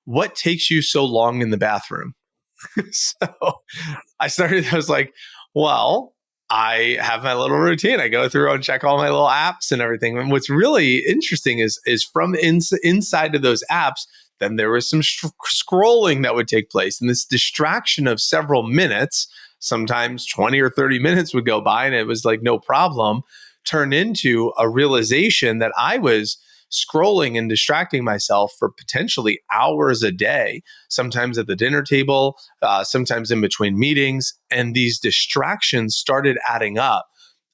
what takes you so long in the bathroom? So I was like, well, I have my little routine. I go through and check all my little apps and everything. And what's really interesting is from inside of those apps, then there was some scrolling that would take place. And this distraction of several minutes, sometimes 20 or 30 minutes would go by and it was like no problem, turned into a realization that I was scrolling and distracting myself for potentially hours a day, sometimes at the dinner table, sometimes in between meetings. And these distractions started adding up.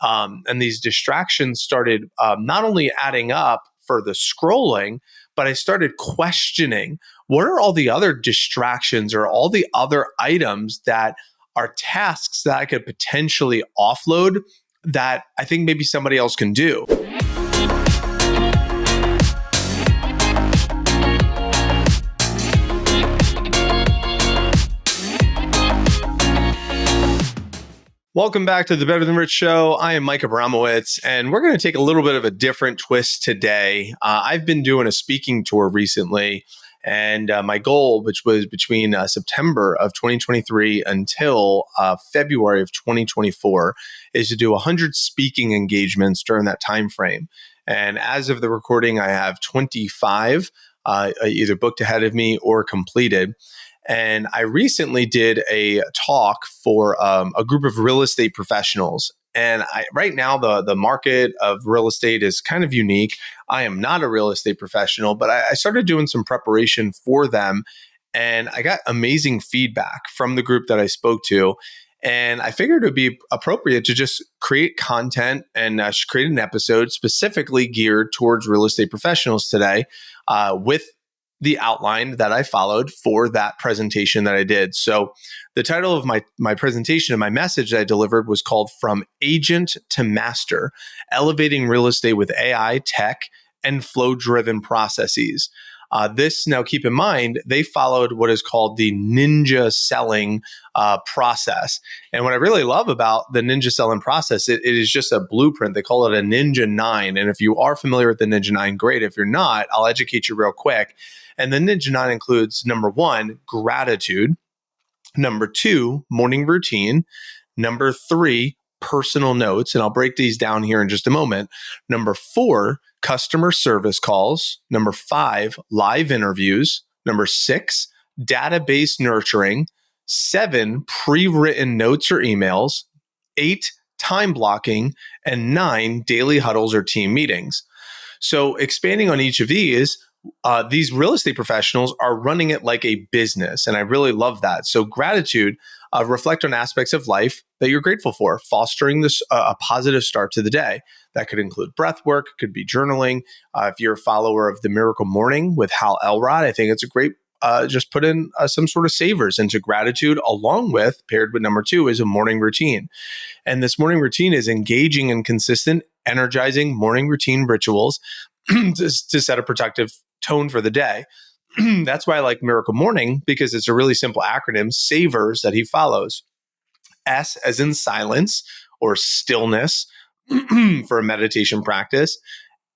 And these distractions started not only adding up for the scrolling, but I started questioning what are all the other distractions or all the other items that are tasks that I could potentially offload that I think maybe somebody else can do. Welcome back to the Better Than Rich Show. I am Mike Abramowitz, and we're going to take a little bit of a different twist today. I've been doing a speaking tour recently, and my goal, which was between September of 2023 until February of 2024, is to do 100 speaking engagements during that time frame. And as of the recording, I have 25 either booked ahead of me or completed. And I recently did a talk for a group of real estate professionals. And right now, the market of real estate is kind of unique. I am not a real estate professional, but I started doing some preparation for them. And I got amazing feedback from the group that I spoke to. And I figured it would be appropriate to just create content and create an episode specifically geared towards real estate professionals today with the outline that I followed for that presentation that I did. So the title of my presentation and my message that I delivered was called From Agent to Master, Elevating Real Estate with AI, Tech, and Flow-Driven Processes. Now keep in mind, they followed what is called the ninja selling process. And what I really love about the ninja selling process, it is just a blueprint. They call it a Ninja 9. And if you are familiar with the Ninja 9, great. If you're not, I'll educate you real quick. And the Ninja 9 includes number 1, gratitude. Number 2, morning routine. Number 3, personal notes. And I'll break these down here in just a moment. Number 4, customer service calls. Number 5, live interviews. Number 6, database nurturing. 7, pre-written notes or emails. 8, time blocking. And 9, daily huddles or team meetings. So expanding on each of these real estate professionals are running it like a business. And I really love that. So gratitude, reflect on aspects of life that you're grateful for, fostering this a positive start to the day. That could include breath work, could be journaling. If you're a follower of the Miracle Morning with Hal Elrod, I think it's a great, just put in some sort of savers into gratitude, along with, paired with number 2, is a morning routine. And this morning routine is engaging and consistent, energizing morning routine rituals to set a productive tone for the day. That's why I like Miracle Morning, because it's a really simple acronym, savers, that he follows. S as in silence or stillness for a meditation practice.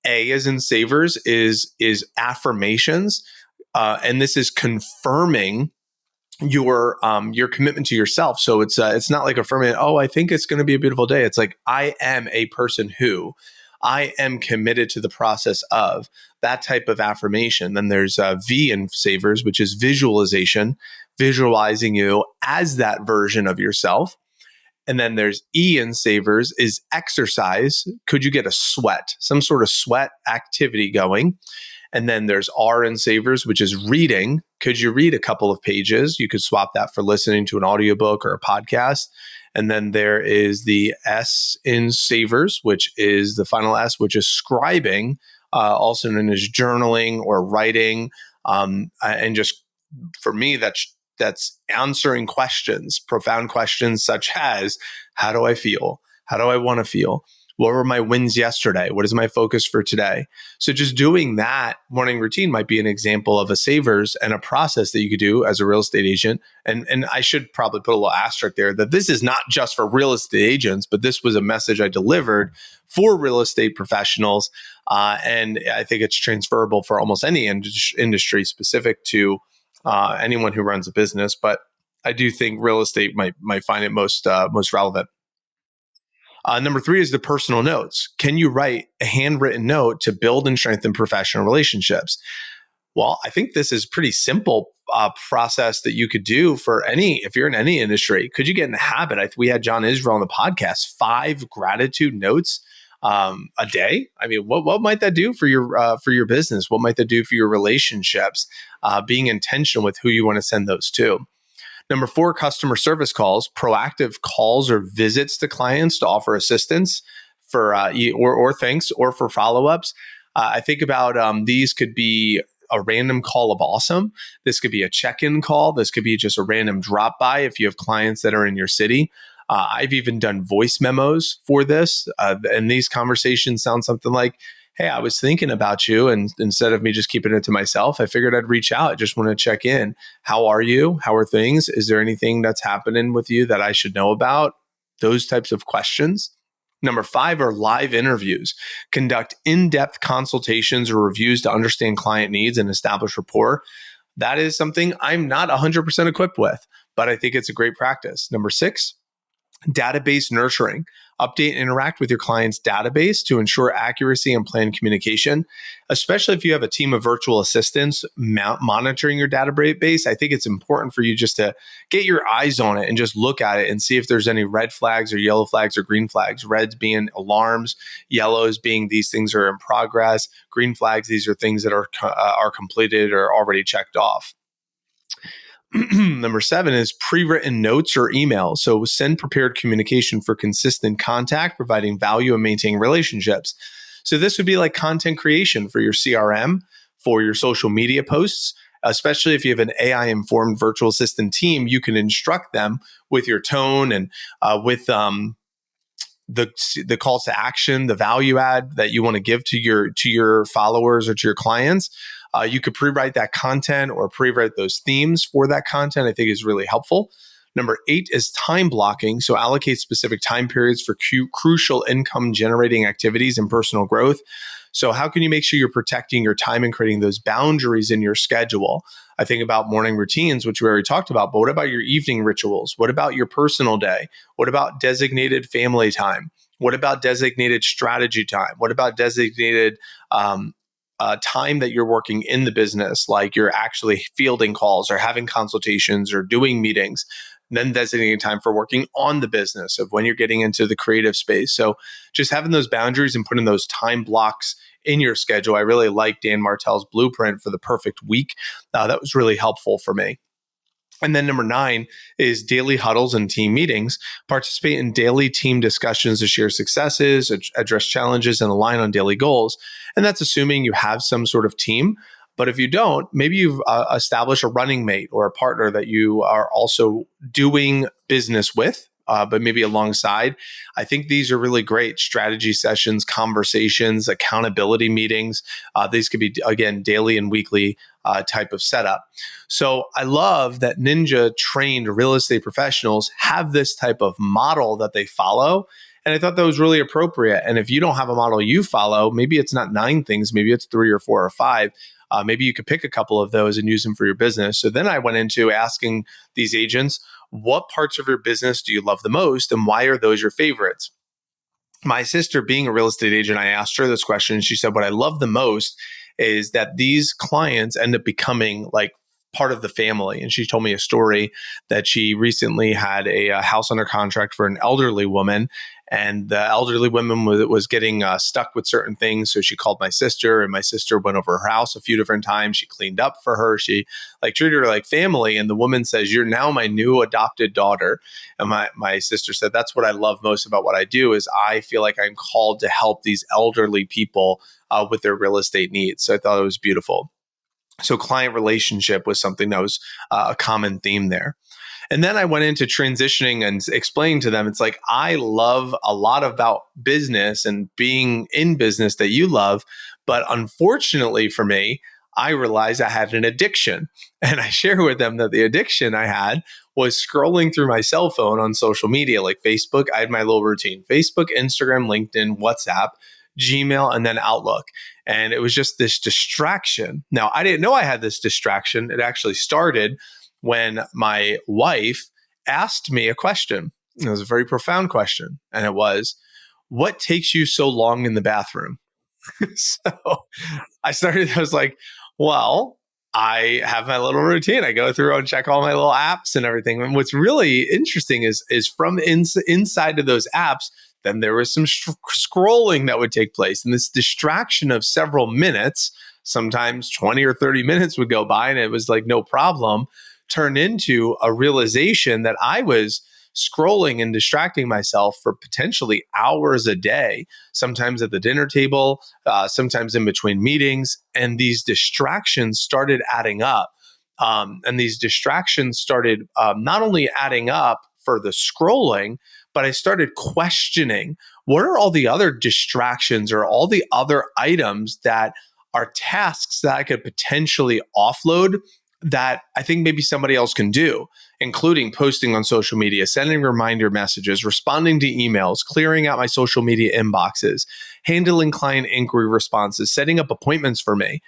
A as in savers is affirmations. And this is confirming your commitment to yourself. So it's not like affirming, oh, I think it's going to be a beautiful day. It's like, I am a person who, I am committed to the process of, that type of affirmation. Then there's V in savers, which is visualization, visualizing you as that version of yourself. And then there's E in savers is exercise. Could you get a sweat, some sort of sweat activity going? And then there's R in savers, which is reading. Could you read a couple of pages? You could swap that for listening to an audiobook or a podcast. And then there is the S in savers, which is the final S, which is scribing, also known as journaling or writing. And just for me, that's answering questions, profound questions such as, how do I feel? How do I want to feel? What were my wins yesterday? What is my focus for today? So just doing that morning routine might be an example of a savers and a process that you could do as a real estate agent. And I should probably put a little asterisk there that this is not just for real estate agents, but this was a message I delivered for real estate professionals. And I think it's transferable for almost any industry specific to anyone who runs a business, but I do think real estate might find it most relevant. Number three is the personal notes. Can you write a handwritten note to build and strengthen professional relationships? Well, I think this is pretty simple process that you could do for if you're in any industry. Could you get in the habit? We had John Israel on the podcast, 5 gratitude notes a day. I mean, what might that do for your business? What might that do for your relationships? Being intentional with who you want to send those to. Number 4, customer service calls, proactive calls or visits to clients to offer assistance for or thanks or for follow-ups. I think about these could be a random call of awesome. This could be a check-in call. This could be just a random drop by if you have clients that are in your city. I've even done voice memos for this. And these conversations sound something like, hey, I was thinking about you. And instead of me just keeping it to myself, I figured I'd reach out. I just want to check in. How are you? How are things? Is there anything that's happening with you that I should know about? Those types of questions. Number 5 are live interviews. Conduct in-depth consultations or reviews to understand client needs and establish rapport. That is something I'm not 100% equipped with, but I think it's a great practice. Number 6, database nurturing. Update and interact with your client's database to ensure accuracy and planned communication, especially if you have a team of virtual assistants monitoring your database. I think it's important for you just to get your eyes on it and just look at it and see if there's any red flags or yellow flags or green flags. Reds being alarms, yellows being these things are in progress, green flags, these are things that are completed or already checked off. Number 7 is pre-written notes or emails. So send prepared communication for consistent contact, providing value and maintaining relationships. So this would be like content creation for your CRM, for your social media posts, especially if you have an AI-informed virtual assistant team. You can instruct them with your tone and with the calls to action, the value add that you want to give to your followers or to your clients. You could pre-write that content or pre-write those themes for that content. I think is really helpful. Number 8 is time blocking. So allocate specific time periods for crucial income generating activities and personal growth. So how can you make sure you're protecting your time and creating those boundaries in your schedule? I think about morning routines, which we already talked about, but what about your evening rituals? What about your personal day? What about designated family time? What about designated strategy time? What about designated time that you're working in the business, like you're actually fielding calls or having consultations or doing meetings, and then designating time for working on the business of when you're getting into the creative space. So just having those boundaries and putting those time blocks in your schedule. I really like Dan Martell's blueprint for the perfect week. That was really helpful for me. And then number 9 is daily huddles and team meetings. Participate in daily team discussions to share successes, address challenges, and align on daily goals. And that's assuming you have some sort of team. But if you don't, maybe you've established a running mate or a partner that you are also doing business with, but maybe alongside. I think these are really great strategy sessions, conversations, accountability meetings. These could be, again, daily and weekly type of setup. So I love that Ninja trained real estate professionals have this type of model that they follow. And I thought that was really appropriate. And if you don't have a model you follow, maybe it's not 9 things, maybe it's 3 or 4 or 5. Maybe you could pick a couple of those and use them for your business. So then I went into asking these agents, what parts of your business do you love the most and why are those your favorites? My sister, being a real estate agent, I asked her this question. And she said, what I love the most is that these clients end up becoming like part of the family. And she told me a story that she recently had a house under contract for an elderly woman. And the elderly woman was getting stuck with certain things. So she called my sister, and my sister went over her house a few different times. She cleaned up for her. She treated her like family. And the woman says, you're now my new adopted daughter. And my sister said, that's what I love most about what I do is I feel like I'm called to help these elderly people with their real estate needs. So I thought it was beautiful. So client relationship was something that was a common theme there. And then I went into transitioning and explaining to them, it's like, I love a lot about business and being in business that you love. But unfortunately for me, I realized I had an addiction. And I share with them that the addiction I had was scrolling through my cell phone on social media, like Facebook. I had my little routine: Facebook, Instagram, LinkedIn, WhatsApp, Gmail, and then Outlook. And it was just this distraction. Now, I didn't know I had this distraction. It actually started when my wife asked me a question. It was a very profound question. And it was, what takes you so long in the bathroom? So I was like, well, I have my little routine. I go through and check all my little apps and everything. And what's really interesting is from inside of those apps, then there was some scrolling that would take place. And this distraction of several minutes, sometimes 20 or 30 minutes would go by and it was like no problem, turned into a realization that I was scrolling and distracting myself for potentially hours a day, sometimes at the dinner table, sometimes in between meetings. And these distractions started adding up. And these distractions started not only adding up for the scrolling, but I started questioning what are all the other distractions or all the other items that are tasks that I could potentially offload that I think maybe somebody else can do, including posting on social media, sending reminder messages, responding to emails, clearing out my social media inboxes, handling client inquiry responses, setting up appointments for me.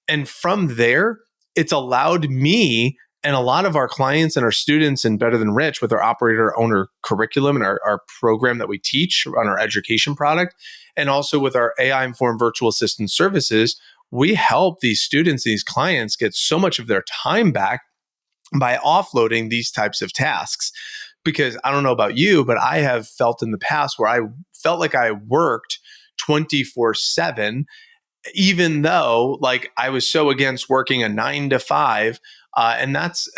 And from there, it's allowed me and a lot of our clients and our students in Better Than Rich with our operator owner curriculum and our program that we teach on our education product, and also with our AI informed virtual assistant services, we help these students, these clients get so much of their time back by offloading these types of tasks. Because I don't know about you, but I have felt in the past where I felt like I worked 24/7, even though like I was so against working a 9 to 5. And that's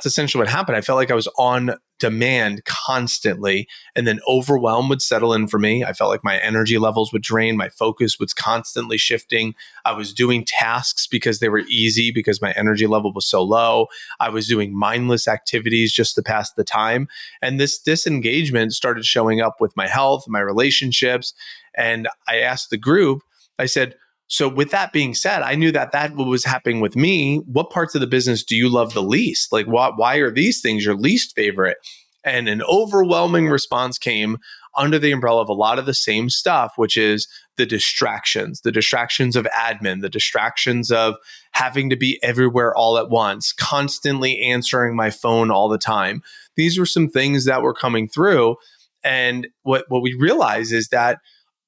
essentially what happened. I felt like I was on demand constantly, and then overwhelm would settle in for me. I felt like my energy levels would drain. My focus was constantly shifting. I was doing tasks because they were easy because my energy level was so low. I was doing mindless activities just to pass the time. And this disengagement started showing up with my health, my relationships. And I asked the group, I said, so with that being said, I knew that was happening with me. What parts of the business do you love the least? Like, why are these things your least favorite? And an overwhelming response came under the umbrella of a lot of the same stuff, which is the distractions of admin, the distractions of having to be everywhere all at once, constantly answering my phone all the time. These were some things that were coming through. And what we realize is that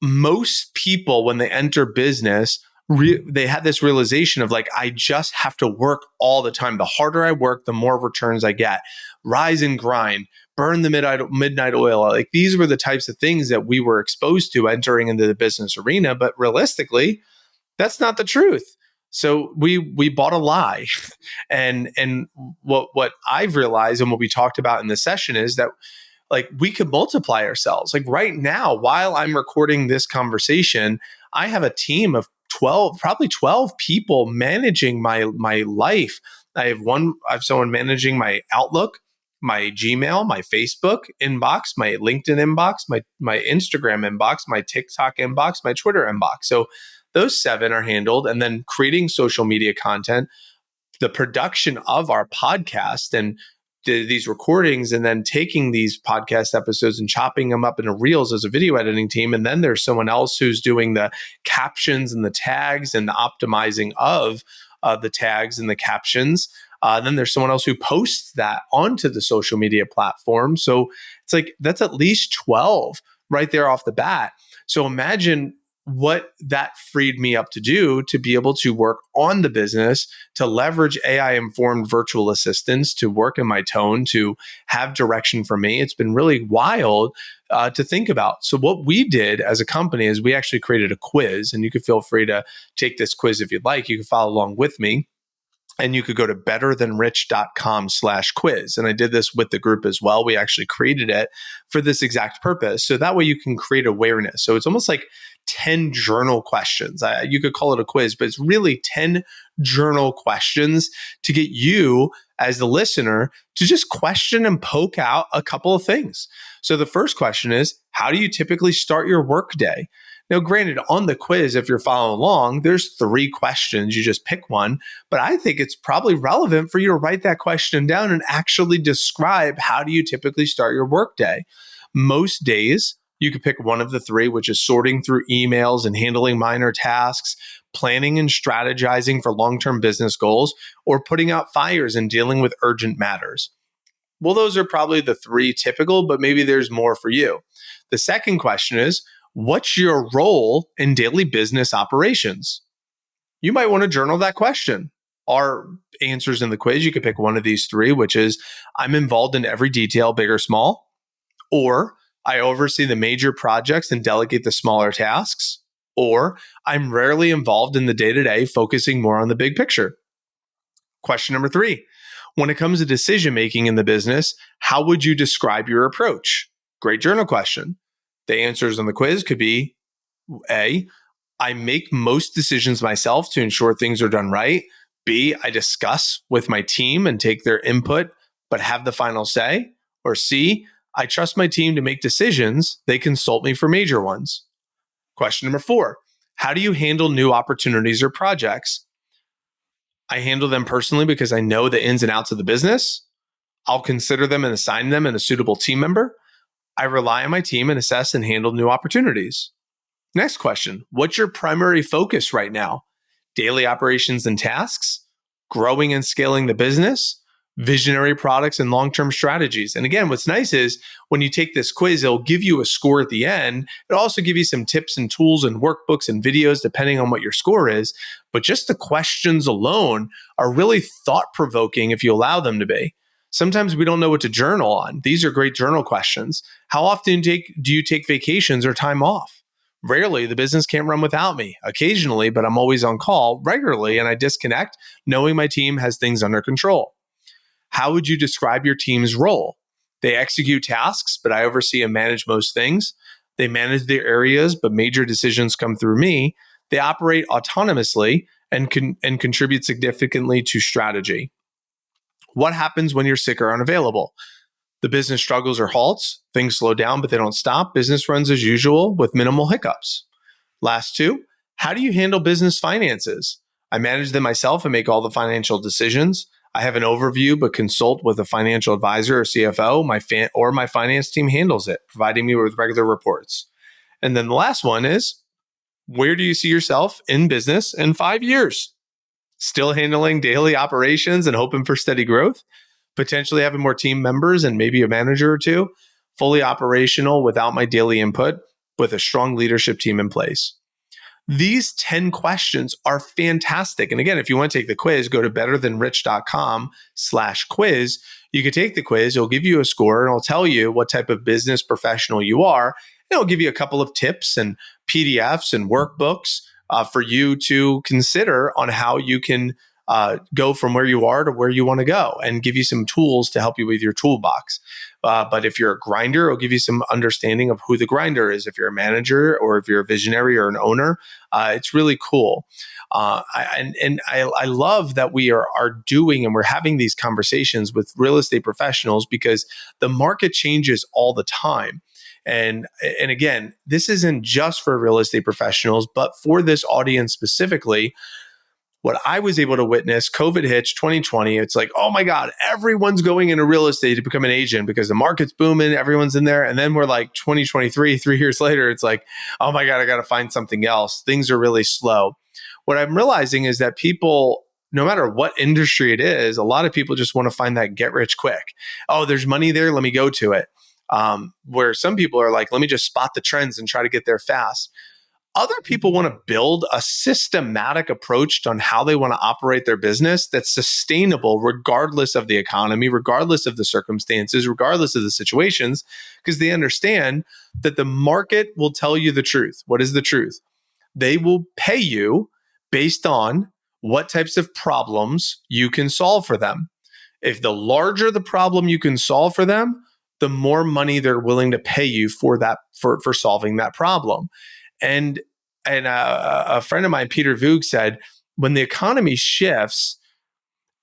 most people, when they enter business, they had this realization of like, I just have to work all the time. The harder I work, the more returns I get. Rise and grind, burn the midnight oil. Like these were the types of things that we were exposed to entering into the business arena. But realistically, that's not the truth. So we bought a lie. and what I've realized and what we talked about in this session is that like we could multiply ourselves. Like right now, while I'm recording this conversation, I have a team of 12, probably 12 people managing my life. I have someone managing my Outlook, my Gmail, my Facebook inbox, my LinkedIn inbox, my Instagram inbox, my TikTok inbox, my Twitter inbox. So those 7 are handled, and then creating social media content, the production of our podcast and these recordings, and then taking these podcast episodes and chopping them up into reels as a video editing team. And then there's someone else who's doing the captions and the tags and the optimizing of the tags and the captions. Then there's someone else who posts that onto the social media platform. So it's like, that's at least 12 right there off the bat. So imagine what that freed me up to do to be able to work on the business, to leverage AI-informed virtual assistants, to work in my tone, to have direction for me. It's been really wild to think about. So what we did as a company is we actually created a quiz, and you could feel free to take this quiz if you'd like. You can follow along with me. And you could go to betterthanrich.com/quiz. And I did this with the group as well. We actually created it for this exact purpose. So that way you can create awareness. So it's almost like 10 journal questions. You could call it a quiz, but it's really 10 journal questions to get you as the listener to just question and poke out a couple of things. So the first question is, how do you typically start your workday? Now, granted, on the quiz, if you're following along, there's 3 questions. You just pick one. But I think it's probably relevant for you to write that question down and actually describe how do you typically start your workday. Most days You could pick one of the three, which is sorting through emails and handling minor tasks, planning and strategizing for long-term business goals, or putting out fires and dealing with urgent matters. Well, those are probably the three typical, but maybe there's more for you. The second question is, what's your role in daily business operations? You might want to journal that question. Our answers in the quiz, you could pick one of these three, which is, I'm involved in every detail, big or small, or I oversee the major projects and delegate the smaller tasks, or I'm rarely involved in the day-to-day, focusing more on the big picture. Question number 3, when it comes to decision-making in the business, how would you describe your approach? Great journal question. The answers on the quiz could be A, I make most decisions myself to ensure things are done right. B, I discuss with my team and take their input, but have the final say. Or C, I trust my team to make decisions. They consult me for major ones. Question number 4, how do you handle new opportunities or projects? I handle them personally because I know the ins and outs of the business. I'll consider them and assign them and a suitable team member. I rely on my team and assess and handle new opportunities. Next question, what's your primary focus right now? Daily operations and tasks, growing and scaling the business, visionary products and long-term strategies. And again, what's nice is when you take this quiz, it'll give you a score at the end. It'll also give you some tips and tools and workbooks and videos depending on what your score is. But just the questions alone are really thought-provoking if you allow them to be. Sometimes we don't know what to journal on. These are great journal questions. How often do you take vacations or time off? Rarely, the business can't run without me. Occasionally, but I'm always on call regularly, and I disconnect knowing my team has things under control. How would you describe your team's role? They execute tasks, but I oversee and manage most things. They manage their areas, but major decisions come through me. They operate autonomously and contribute significantly to strategy. What happens when you're sick or unavailable? The business struggles or halts. Things slow down, but they don't stop. Business runs as usual with minimal hiccups. Last 2, how do you handle business finances? I manage them myself and make all the financial decisions. I have an overview, but consult with a financial advisor or CFO. My finance team handles it, providing me with regular reports. And then the last one is, where do you see yourself in business in 5 years? Still handling daily operations and hoping for steady growth? Potentially having more team members and maybe a manager or two, fully operational without my daily input, with a strong leadership team in place. These 10 questions are fantastic. And again, if you want to take the quiz, go to betterthanrich.com/quiz. You can take the quiz. It'll give you a score and it'll tell you what type of business professional you are. It'll give you a couple of tips and PDFs and workbooks for you to consider on how you can go from where you are to where you want to go, and give you some tools to help you with your toolbox. But if you're a grinder, it'll give you some understanding of who the grinder is. If you're a manager or if you're a visionary or an owner, it's really cool. I love that we are doing and we're having these conversations with real estate professionals because the market changes all the time. And again, this isn't just for real estate professionals, but for this audience specifically. What I was able to witness, COVID hits 2020. It's like, oh my God, everyone's going into real estate to become an agent because the market's booming, everyone's in there. And then we're like 2023, 3 years later, it's like, oh my God, I got to find something else. Things are really slow. What I'm realizing is that people, no matter what industry it is, a lot of people just want to find that get rich quick. Oh, there's money there. Let me go to it. Where some people are like, let me just spot the trends and try to get there fast. Other people want to build a systematic approach on how they want to operate their business that's sustainable regardless of the economy, regardless of the circumstances, regardless of the situations, because they understand that the market will tell you the truth. What is the truth? They will pay you based on what types of problems you can solve for them. If the larger the problem you can solve for them, the more money they're willing to pay you for that, for solving that problem. And a friend of mine, Peter Voog, said, when the economy shifts,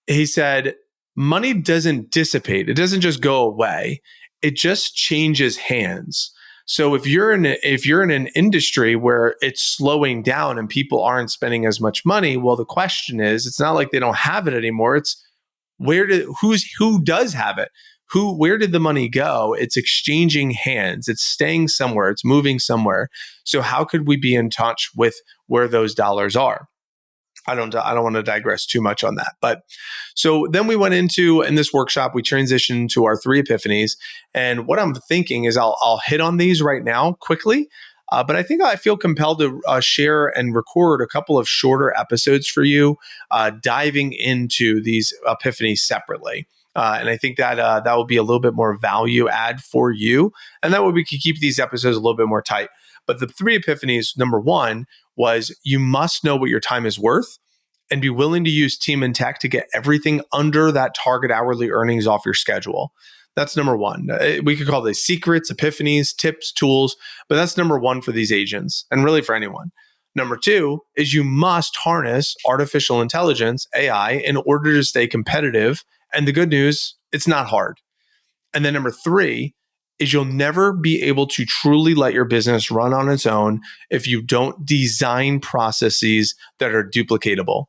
he said, money doesn't dissipate. It doesn't just go away. It just changes hands. So if you're in an industry where it's slowing down and people aren't spending as much money, well, the question is, it's not like they don't have it anymore. It's who does have it? where did the money go? It's exchanging hands. It's staying somewhere. It's moving somewhere. So how could we be in touch with where those dollars are? I don't want to digress too much on that. But so then we went into, in this workshop, we transitioned to our 3 epiphanies. And what I'm thinking is I'll hit on these right now quickly. But I think I feel compelled to share and record a couple of shorter episodes for you, diving into these epiphanies separately. And I think that that will be a little bit more value add for you. And that way we can keep these episodes a little bit more tight. But the 3 epiphanies, number 1 was you must know what your time is worth and be willing to use team and tech to get everything under that target hourly earnings off your schedule. That's number 1. We could call these secrets, epiphanies, tips, tools, but that's number 1 for these agents and really for anyone. Number 2 is you must harness artificial intelligence, AI, in order to stay competitive. And the good news, it's not hard. And then number 3 is you'll never be able to truly let your business run on its own if you don't design processes that are duplicatable.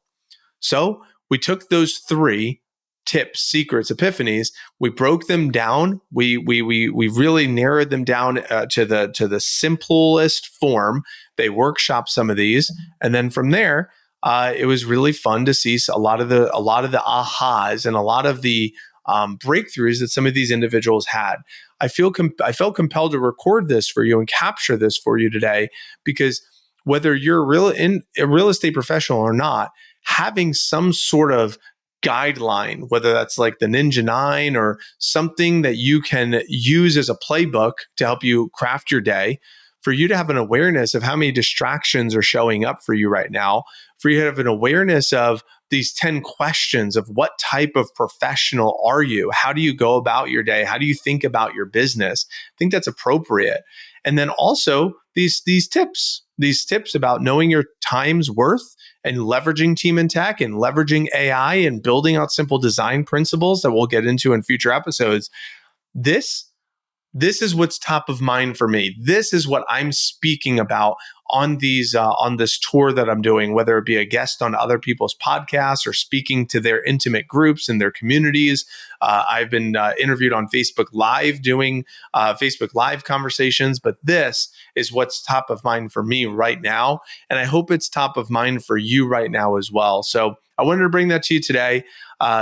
So we took those 3 tips, secrets, epiphanies, we broke them down. We really narrowed them down to the simplest form. They workshopped some of these, and then from there, it was really fun to see a lot of the ahas and a lot of the breakthroughs that some of these individuals had. I felt compelled to record this for you and capture this for you today, because whether you're a real estate professional or not, having some sort of guideline, whether that's like the Ninja 9 or something that you can use as a playbook to help you craft your day, for you to have an awareness of how many distractions are showing up for you right now, for you to have an awareness of these 10 questions of what type of professional are you? How do you go about your day? How do you think about your business? I think that's appropriate. And then also these tips about knowing your time's worth and leveraging team and tech and leveraging AI and building out simple design principles that we'll get into in future episodes. This is what's top of mind for me. This is what I'm speaking about on this tour that I'm doing, whether it be a guest on other people's podcasts or speaking to their intimate groups and their communities. I've been interviewed on Facebook Live doing Facebook Live conversations, but this is what's top of mind for me right now. And I hope it's top of mind for you right now as well. So I wanted to bring that to you today.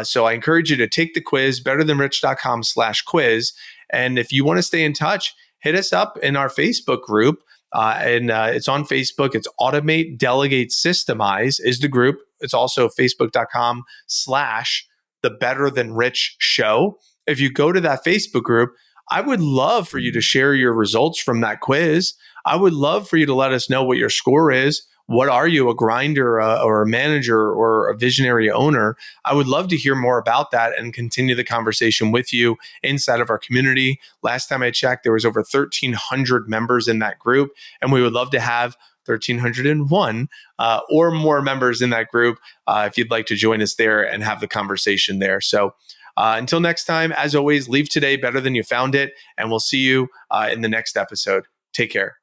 So I encourage you to take the quiz, betterthanrich.com/quiz. And if you want to stay in touch, hit us up in our Facebook group. And it's on Facebook. It's Automate, Delegate, Systemize is the group. It's also facebook.com/the Better Than Rich Show. If you go to that Facebook group, I would love for you to share your results from that quiz. I would love for you to let us know what your score is. What are you, a grinder or a manager or a visionary owner? I would love to hear more about that and continue the conversation with you inside of our community. Last time I checked, there was over 1,300 members in that group, and we would love to have 1,301 or more members in that group if you'd like to join us there and have the conversation there. So until next time, as always, leave today better than you found it, and we'll see you in the next episode. Take care.